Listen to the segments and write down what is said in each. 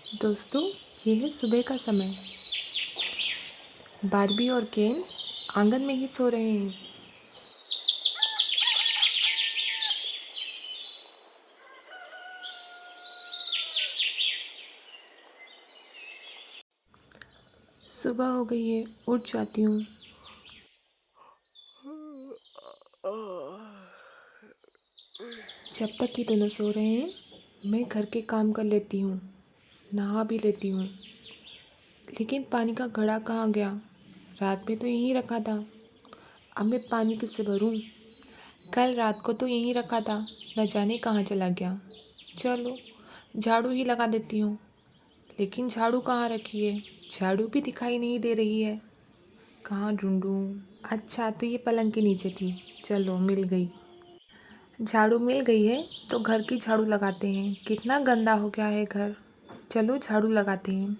दोस्तों, ये है सुबह का समय। बार्बी और केन आंगन में ही सो रहे हैं। सुबह हो गई है, उठ जाती हूँ। जब तक ये दोनों सो रहे हैं, मैं घर के काम कर लेती हूँ, नहा भी लेती हूँ। लेकिन पानी का घड़ा कहाँ गया? रात में तो यहीं रखा था। अब मैं पानी किससे भरूँ? कल रात को तो यहीं रखा था, न जाने कहाँ चला गया। चलो, झाड़ू ही लगा देती हूँ। लेकिन झाड़ू कहाँ रखी है? झाड़ू भी दिखाई नहीं दे रही है। कहाँ ढूंढूं? अच्छा, तो ये पलंग के नीचे थी। चलो, मिल गई। झाड़ू मिल गई है तो घर की झाड़ू लगाते हैं। कितना गंदा हो गया है घर। चलो, झाड़ू लगाते हैं।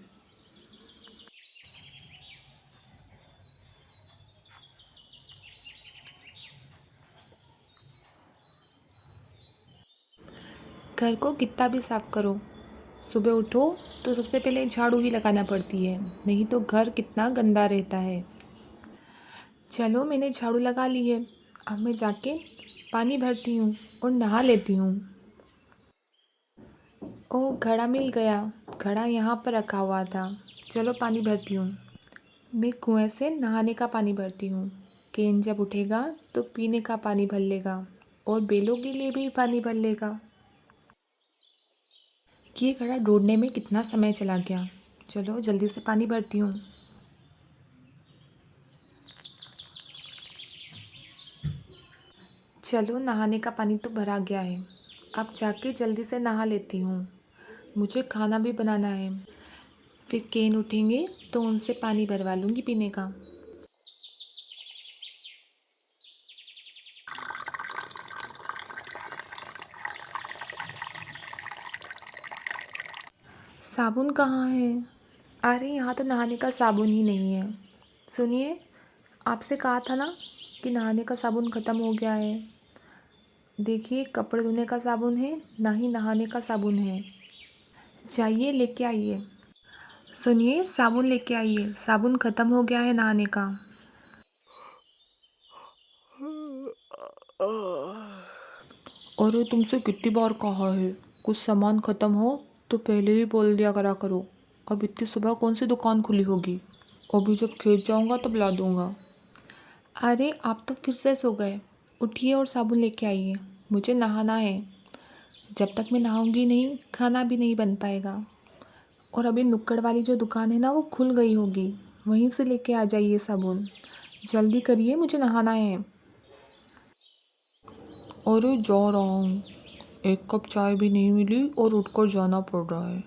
घर को कितना भी साफ करो, सुबह उठो तो सबसे पहले झाड़ू ही लगाना पड़ती है, नहीं तो घर कितना गंदा रहता है। चलो, मैंने झाड़ू लगा ली है। अब मैं जाके पानी भरती हूँ और नहा लेती हूँ। ओह, घड़ा मिल गया। घड़ा यहाँ पर रखा हुआ था। चलो, पानी भरती हूँ। मैं कुएं से नहाने का पानी भरती हूँ। केन जब उठेगा तो पीने का पानी भर लेगा और बेलों के लिए भी पानी भर लेगा। ये घड़ा ढूंढने में कितना समय चला गया। चलो, जल्दी से पानी भरती हूँ। चलो, नहाने का पानी तो भरा गया है। अब जाके जल्दी से नहा लेती हूँ। मुझे खाना भी बनाना है। फिर केन उठेंगे तो उनसे पानी भरवा लूँगी पीने का। साबुन कहाँ है? अरे, यहाँ तो नहाने का साबुन ही नहीं है। सुनिए, आपसे कहा था ना कि नहाने का साबुन ख़त्म हो गया है। देखिए, कपड़े धोने का साबुन है, ना ही नहाने का साबुन है। जाइए, लेके आइए। सुनिए, साबुन लेके आइए। साबुन ख़त्म हो गया है नहाने का। अरे, तुमसे कितनी बार कहा है, कुछ सामान ख़त्म हो तो पहले ही बोल दिया करा करो। अब इतनी सुबह कौन सी दुकान खुली होगी? अभी जब खेत जाऊंगा तब ला दूंगा। अरे, आप तो फिर से सो गए। उठिए और साबुन लेके आइए। मुझे नहाना है। जब तक मैं नहाऊंगी नहीं, खाना भी नहीं बन पाएगा। और अभी नुक्कड़ वाली जो दुकान है ना, वो खुल गई होगी। वहीं से लेके आ जाइए साबुन। जल्दी करिए, मुझे नहाना है। अरे, जा रहा हूँ। एक कप चाय भी नहीं मिली और उठकर जाना पड़ रहा है।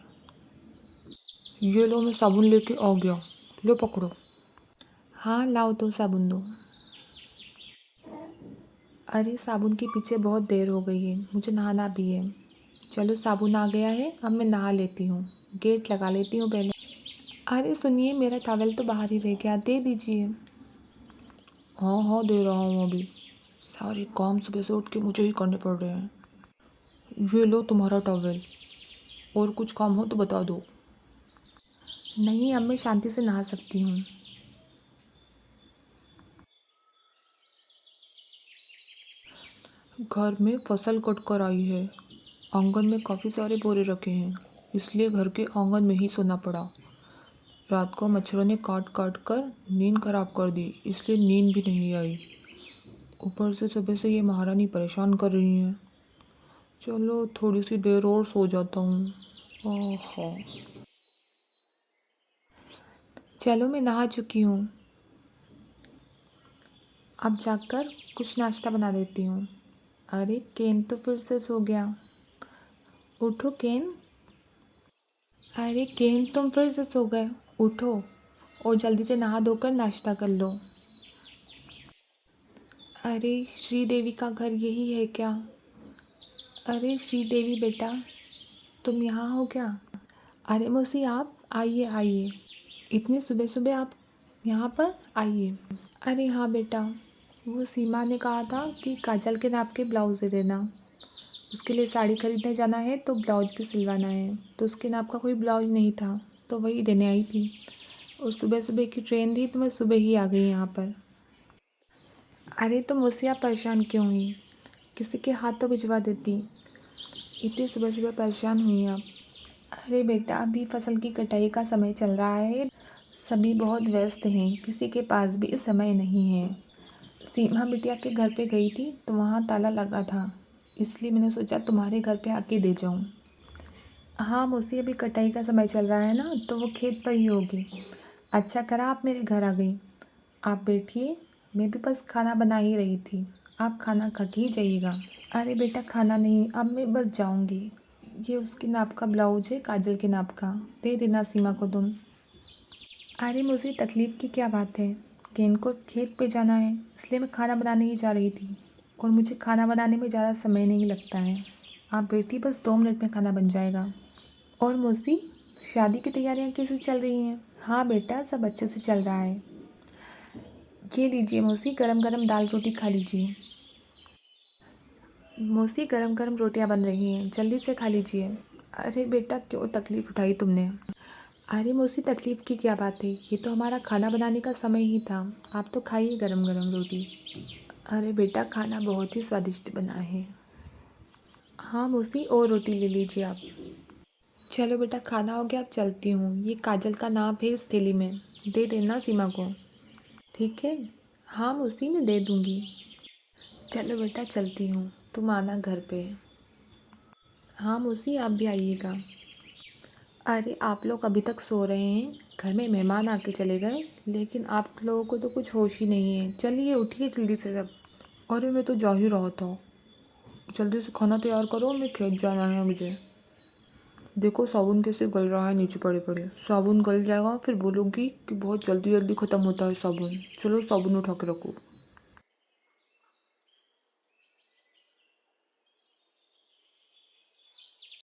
ये लो, मैं साबुन लेके आ गया। लो, पकड़ो। हाँ, लाओ तो साबुन दो। अरे, साबुन के पीछे बहुत देर हो गई है, मुझे नहाना भी है। चलो, साबुन आ गया है, अब मैं नहा लेती हूँ। गेट लगा लेती हूँ पहले। अरे सुनिए, मेरा टॉवल तो बाहर ही रह गया, दे दीजिए। हाँ हाँ, दे रहा हूँ अभी। सारे काम सुबह से उठ के मुझे ही करने पड़ रहे हैं। ये लो तुम्हारा टॉवल। और कुछ काम हो तो बता दो। नहीं, अब मैं शांति से नहा सकती हूँ। घर में फसल कट कर आई है। आंगन में काफ़ी सारे बोरे रखे हैं, इसलिए घर के आंगन में ही सोना पड़ा। रात को मच्छरों ने काट काट कर नींद खराब कर दी, इसलिए नींद भी नहीं आई। ऊपर से सुबह से ये महारानी परेशान कर रही है। चलो, थोड़ी सी देर और सो जाता हूँ। ओहो। चलो, मैं नहा चुकी हूँ। अब जाकर कुछ नाश्ता बना देती हूँ। अरे, केन तो फिर से सो गया। उठो केन। अरे केन, तुम फिर से सो गए। उठो और जल्दी से नहा धोकर नाश्ता कर लो। अरे, श्रीदेवी का घर यही है क्या? अरे श्रीदेवी बेटा, तुम यहाँ हो क्या? अरे मौसी, आप आइए आइए। इतनी सुबह सुबह आप यहाँ पर आइए। अरे हाँ बेटा, वो सीमा ने कहा था कि काजल के नाप के ब्लाउज दे देना। उसके लिए साड़ी खरीदने जाना है तो ब्लाउज भी सिलवाना है, तो उसके नाप का कोई ब्लाउज नहीं था, तो वही देने आई थी। और सुबह सुबह की ट्रेन थी तो मैं सुबह ही आ गई यहाँ पर। अरे तो मुझसे आप परेशान क्यों हुई? किसी के हाथ तो भिजवा देती। इतनी सुबह सुबह परेशान हुई आप? अरे बेटा, अभी फसल की कटाई का समय चल रहा है, सभी बहुत व्यस्त हैं, किसी के पास भी समय नहीं है। सीमा बिटिया के घर पे गई थी तो वहाँ ताला लगा था, इसलिए मैंने सोचा तुम्हारे घर पे आके दे जाऊँ। हाँ मौसी, अभी कटाई का समय चल रहा है ना, तो वो खेत पर ही होगी। अच्छा करा आप मेरे घर आ गई। आप बैठिए, मैं भी बस खाना बना ही रही थी। आप खाना खा के ही जाइएगा। अरे बेटा, खाना नहीं, अब मैं बस जाऊँगी। ये उसके नाप का ब्लाउज है, काजल के नाप का, दे देना सीमा को तुम। अरे मुझे तकलीफ़ की क्या बात है कि इनको खेत पे जाना है, इसलिए मैं खाना बनाने ही जा रही थी। और मुझे खाना बनाने में ज़्यादा समय नहीं लगता है। आप बैठिए, बस 2 मिनट में खाना बन जाएगा। और मौसी, शादी की तैयारियां कैसे चल रही हैं? हाँ बेटा, सब अच्छे से चल रहा है। ये लीजिए मौसी, गरम गरम दाल रोटी खा लीजिए। मौसी, गरम गरम रोटियां बन रही हैं, जल्दी से खा लीजिए। अरे बेटा, क्यों तकलीफ़ उठाई तुमने? अरे मौसी, तकलीफ़ की क्या बात है, ये तो हमारा खाना बनाने का समय ही था। आप तो खाइए गरम गरम रोटी। अरे बेटा, खाना बहुत ही स्वादिष्ट बना है। हाँ मौसी, और रोटी ले लीजिए आप। चलो बेटा, खाना हो गया, अब चलती हूँ। ये काजल का नाप है इस थैली में, दे देना सीमा को। ठीक है? हाँ मौसी, मैं दे दूँगी। चलो बेटा, चलती हूँ, तुम आना घर पे। हाँ मौसी, आप भी आइएगा। अरे आप लोग अभी तक सो रहे हैं, घर में मेहमान आके चले गए, लेकिन आप लोगों को तो कुछ होश ही नहीं है। चलिए उठिए जल्दी से सब। अरे मैं तो जा ही रहा था। जल्दी से खाना तैयार करो, मैं खेत जाना है मुझे। देखो साबुन कैसे गल रहा है नीचे पड़े पड़े। साबुन गल जाएगा फिर बोलोगी कि बहुत जल्दी जल्दी ख़त्म होता है साबुन। चलो साबुन उठा के रखो।